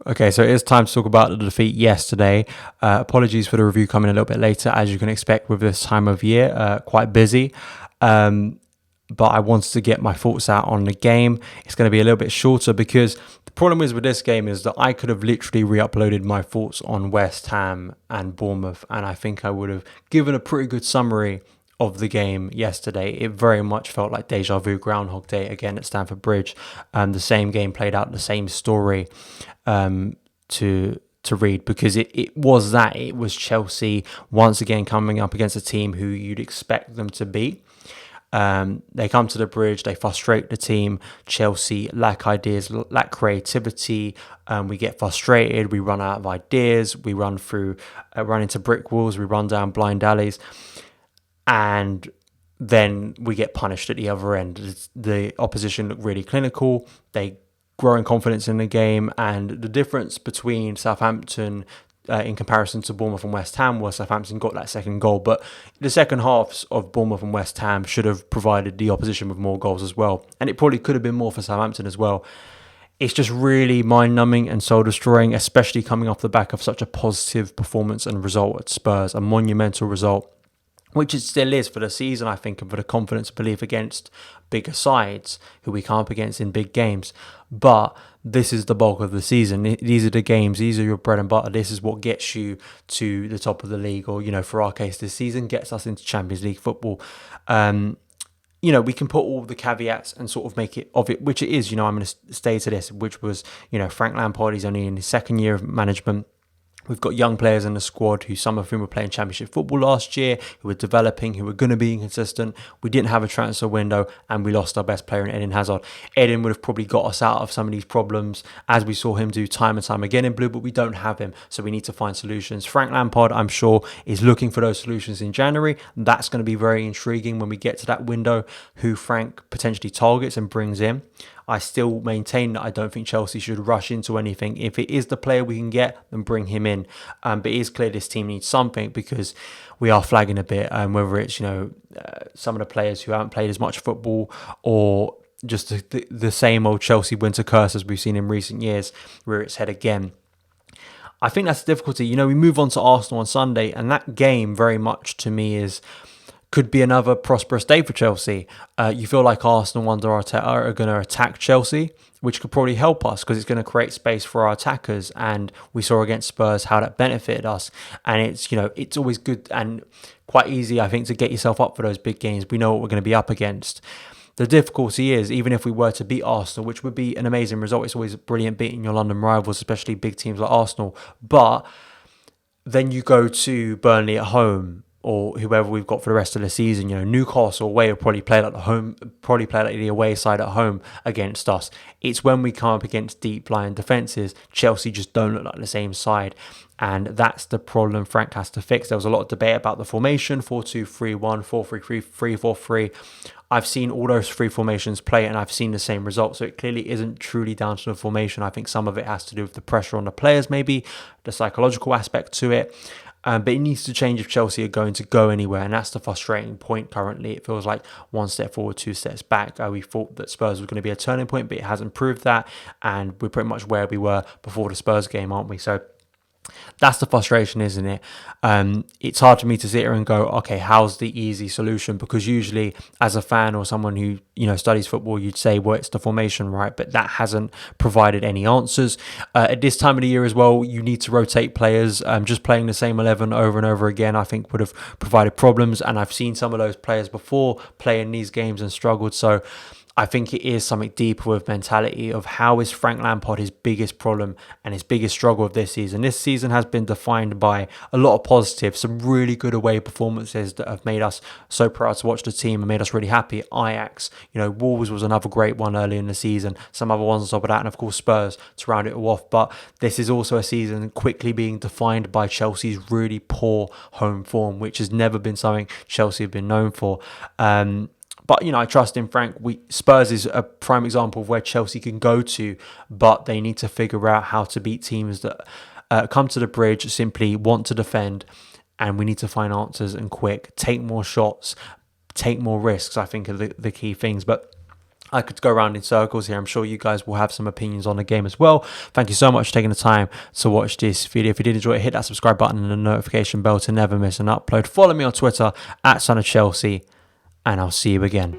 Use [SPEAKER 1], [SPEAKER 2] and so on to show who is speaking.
[SPEAKER 1] Okay, so it is time to talk about the defeat yesterday. Apologies for the review coming a little bit later, as you can expect with this time of year, quite busy. But I wanted to get my thoughts out on the game. It's going to be a little bit shorter because the problem is with this game is that I could have literally re-uploaded my thoughts on West Ham and Bournemouth, and I think I would have given a pretty good summary of the game yesterday. It very much felt like deja vu, Groundhog Day again at Stamford Bridge. The same game played out, the same story to read, because it was Chelsea once again coming up against a team who you'd expect them to beat. They come to the Bridge, they frustrate the team. Chelsea lack ideas, lack creativity. We get frustrated, we run out of ideas, we run into brick walls, we run down blind alleys, and then we get punished at the other end. The opposition look really clinical, they grow in confidence in the game, and the difference between Southampton in comparison to Bournemouth and West Ham was Southampton got that second goal, but the second halves of Bournemouth and West Ham should have provided the opposition with more goals as well, and it probably could have been more for Southampton as well. It's just really mind-numbing and soul-destroying, especially coming off the back of such a positive performance and result at Spurs, a monumental result, which it still is for the season, I think, and for the confidence and belief against bigger sides who we come up against in big games. But this is the bulk of the season. These are the games. These are your bread and butter. This is what gets you to the top of the league, or, for our case, this season gets us into Champions League football. We can put all the caveats and sort of make it of it, which it is. I'm going to stay to this, which was, Frank Lampard, he's only in his second year of management. We've got young players in the squad who some of whom were playing Championship football last year, who were developing, who were going to be inconsistent. We didn't have a transfer window and we lost our best player in Eden Hazard. Eden would have probably got us out of some of these problems, as we saw him do time and time again in blue, but we don't have him, so we need to find solutions. Frank Lampard, I'm sure, is looking for those solutions in January. That's going to be very intriguing when we get to that window, who Frank potentially targets and brings in. I still maintain that I don't think Chelsea should rush into anything. If it is the player we can get, then bring him in. But it is clear this team needs something, because we are flagging a bit. Whether it's some of the players who haven't played as much football, or just the same old Chelsea winter curse as we've seen in recent years, rear its head again. I think that's the difficulty. We move on to Arsenal on Sunday, and that game very much to me could be another prosperous day for Chelsea. You feel like Arsenal under Arteta are going to attack Chelsea, which could probably help us because it's going to create space for our attackers. And we saw against Spurs how that benefited us. And it's always good and quite easy, I think, to get yourself up for those big games. We know what we're going to be up against. The difficulty is, even if we were to beat Arsenal, which would be an amazing result, it's always brilliant beating your London rivals, especially big teams like Arsenal. But then you go to Burnley at home, or whoever we've got for the rest of the season. Newcastle away will probably play like the away side at home against us. It's when we come up against deep lying defences, Chelsea just don't look like the same side. And that's the problem Frank has to fix. There was a lot of debate about the formation, 4-2-3-1, 4-3-3, 3-4-3. I've seen all those three formations play and I've seen the same result. So it clearly isn't truly down to the formation. I think some of it has to do with the pressure on the players, maybe the psychological aspect to it. But it needs to change if Chelsea are going to go anywhere, and that's the frustrating point currently. It feels like one step forward, two steps back. We thought that Spurs was going to be a turning point, but it hasn't proved that, and we're pretty much where we were before the Spurs game, aren't we? So that's the frustration, isn't it? It's hard for me to sit here and go, okay, how's the easy solution? Because usually as a fan or someone who studies football, you'd say, well, it's the formation, right? But that hasn't provided any answers. At this time of the year as well, you need to rotate players. Just playing the same 11 over and over again, I think would have provided problems. And I've seen some of those players before play in these games and struggled. So I think it is something deeper with mentality of how is Frank Lampard his biggest problem and his biggest struggle of this season. This season has been defined by a lot of positives, some really good away performances that have made us so proud to watch the team and made us really happy. Ajax, Wolves was another great one early in the season. Some other ones on top of that, and of course Spurs to round it all off. But this is also a season quickly being defined by Chelsea's really poor home form, which has never been something Chelsea have been known for. But, I trust in Frank. Spurs is a prime example of where Chelsea can go to, but they need to figure out how to beat teams that come to the bridge, simply want to defend, and we need to find answers and quick. Take more shots, take more risks, I think are the key things. But I could go around in circles here. I'm sure you guys will have some opinions on the game as well. Thank you so much for taking the time to watch this video. If you did enjoy it, hit that subscribe button and the notification bell to never miss an upload. Follow me on Twitter @SonOfChelsea. And I'll see you again.